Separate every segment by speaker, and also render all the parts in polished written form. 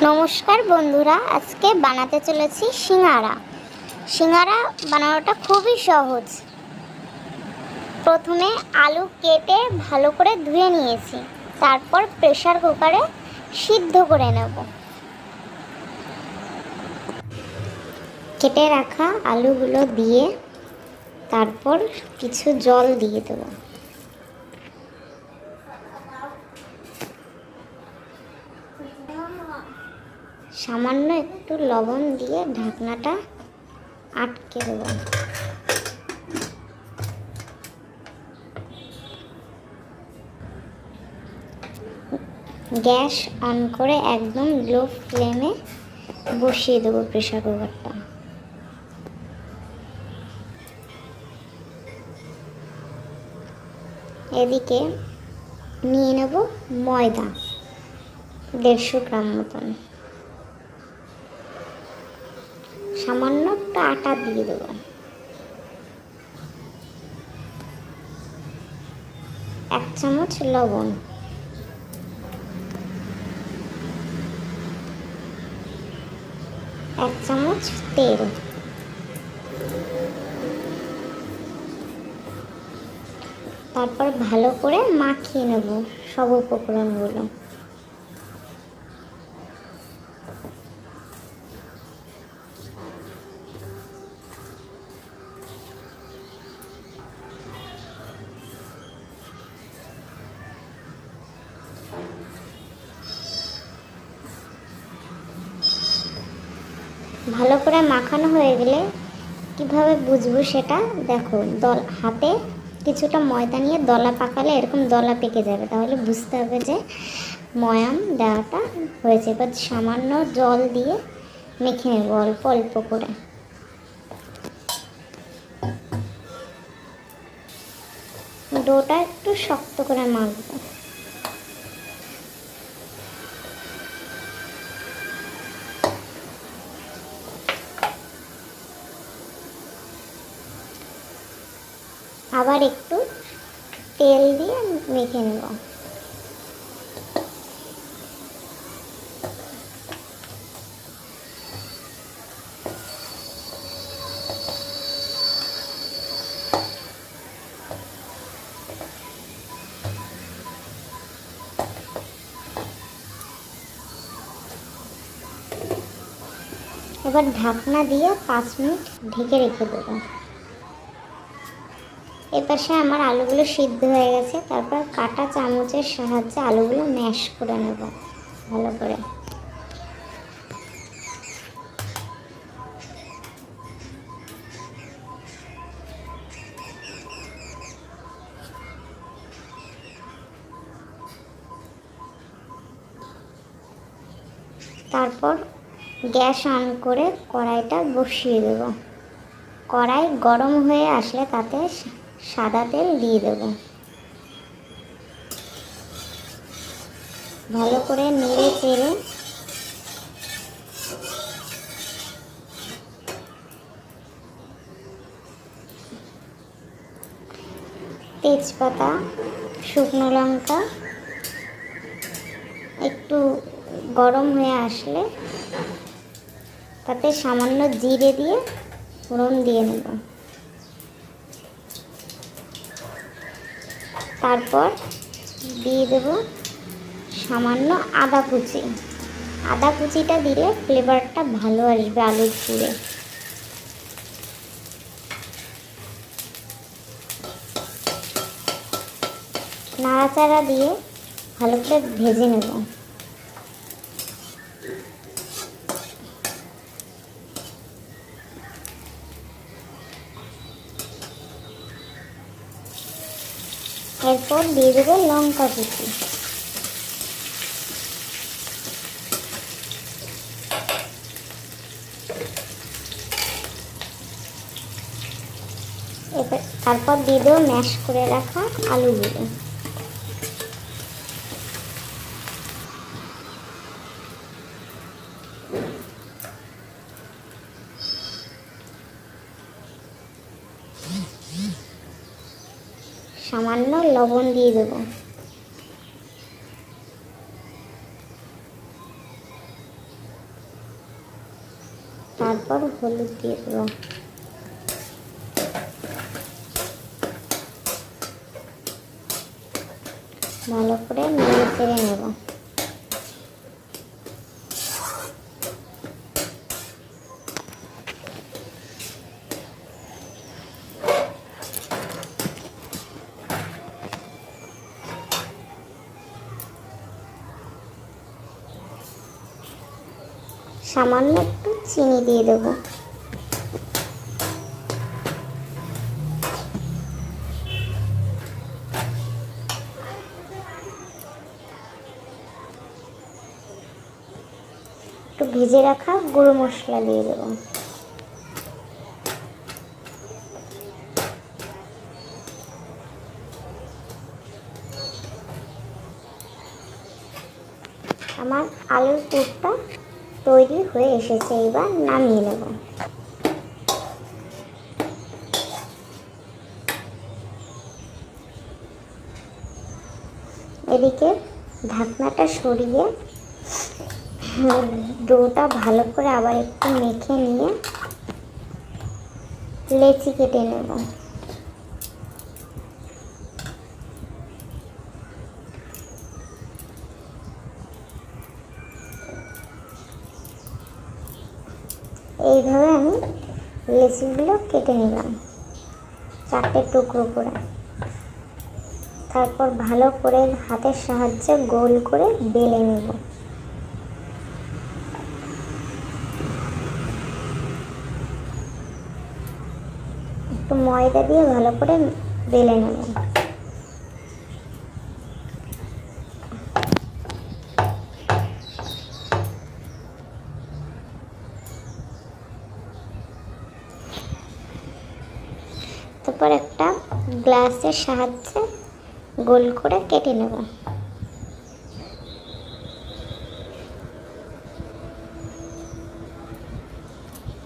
Speaker 1: নমস্কার বন্ধুরা, আজকে বানাতে চলেছি সিঙ্গারা। সিঙ্গারা বানানোটা খুবই সহজ। প্রথমে আলু কেটে ভালো করে ধুয়ে নিয়েছি, তারপর প্রেসার কুকারে সিদ্ধ করে নেব। কেটে রাখা আলুগুলো দিয়ে তারপর কিছু জল দিয়ে দেব। সামান্য একটু লবণ দিয়ে ঢাকনাটা আটকে দেব। গ্যাস অন করে একদম লো ফ্লেমে বসিয়ে দেবো প্রেসার কুকারটা। এদিকে নিয়ে নেব ময়দা 150 গ্রাম মতন। সামান্য একটু আটা দিয়ে দেব। এক চামচ লবণ, এক চামচ তেল, তারপর ভালো করে মাখিয়ে নেব সব উপকরণগুলো। ভালো করে মাখানো হয়ে গেলে কিভাবে বুঝবো সেটা দেখো, হাতে কিছুটা ময়দা নিয়ে দলা পাকালে এরকম দলা পেকে যাবে, তাহলে বুঝতে হবে যে ময়াম দেওয়াটা হয়েছে। এবার সামান্য জল দিয়ে মেখে নেব অল্প অল্প করে। ডোটা একটু শক্ত করে মাখবো। আবার একটু তেল দিয়ে মেখে নেব। এবার ঢাকনা দিয়ে 5 মিনিট ঢেকে রেখে দেবো। এপাশে আমার আলুগুলো সিদ্ধ হয়ে গেছে, তারপর কাটা চামচের সাহায্যে আলুগুলো ম্যাশ করে নেব ভালো করে। তারপর গ্যাস অন করে কড়াইটা বসিয়ে দেব। কড়াই গরম হয়ে আসলে তাতে সাদা তেল দিয়ে দেব। ভালো করে নেড়ে চেড়ে তেজপাতা, শুকনো লঙ্কা একটু গরম হয়ে আসলে তাতে সামান্য জিরে দিয়ে ফোড়ন দিয়ে নেব। তারপর দিয়ে দেব সামান্য আদা কুচি। আদা কুচিটা দিলে ফ্লেভারটা ভালো আসবে আলুর পুরে। নাড়াচাড়া দিয়ে ভালো করে ভেজে নেব। এরপর দিয়ে দেবো লঙ্কা কুচি। তারপর দিয়ে দেবো ম্যাশ করে রাখা আলুগুলো। সামান্য লবণ দিয়ে দেবো। তারপর হলুদ দিয়ে দেবো। ভালো করে নেড়ে চেড়ে নেব। সামান্য একটু চিনি দিয়ে দেবো। একটু ভেজে রাখা গুঁড়ো মশলা দিয়ে দেবো। আমার আলুর পুরটা তৈরি হয়ে এসেছে, এবার নামিয়ে নেব। এদিকে ঢাকনাটা সরিয়ে ডোটা ভালো করে আবার একটু মেখে নিয়ে লেচি কেটে নেব। এইভাবে আমি লেচিগুলো কেটে নিলাম 4টে টুকরো করে। তারপর ভালো করে হাতের সাহায্যে গোল করে বেলে নেব। একটু ময়দা দিয়ে ভালো করে বেলে নেব। তারপর একটা গ্লাসের সাহায্যে গোল করে কেটে নেব।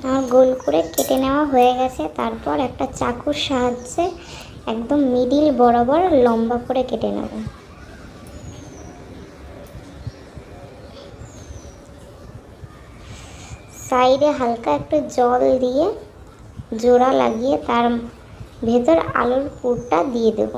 Speaker 1: আমার গোল করে কেটে নেওয়া হয়ে গেছে। তারপর একটা চাকুর সাহায্যে একদম মিডিল বরাবর লম্বা করে কেটে নেব। সাইডে হালকা একটু জল দিয়ে জোড়া লাগিয়ে তার ভেতর আলুর পুরটা দিয়ে দেব।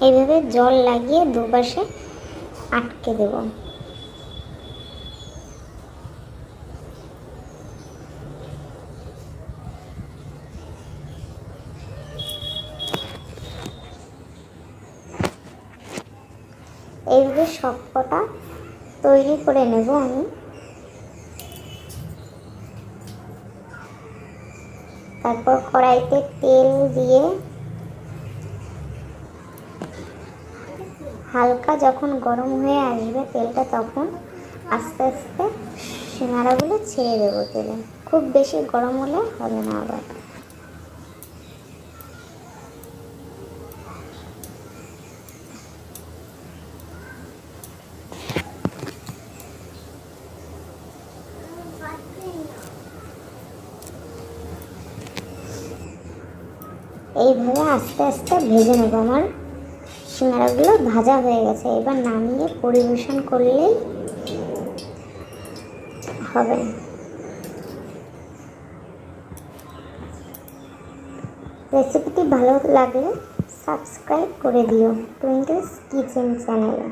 Speaker 1: এইভাবে জল লাগিয়ে দুপাশে আটকে দেব। এইভাবে সবকটা তৈরি করে নেব আমি। তারপর কড়াইতে তেল দিয়ে হালকা যখন গরম হয়ে আসবে তেলটা, তখন আস্তে আস্তে সিঙ্গাড়াগুলো ছেড়ে দেবো তেলে। খুব বেশি গরম হলে হবে না আবার। এইভাবে আস্তে আস্তে ভেজে নেব। আমার সিঙ্গাড়াগুলো ভাজা হয়ে গেছে, এবার নামিয়ে পরিবেশন করলেই হবে। রেসিপিটি ভালো লাগলে সাবস্ক্রাইব করে দিও টুইঙ্কলস কিচেন চ্যানেলে।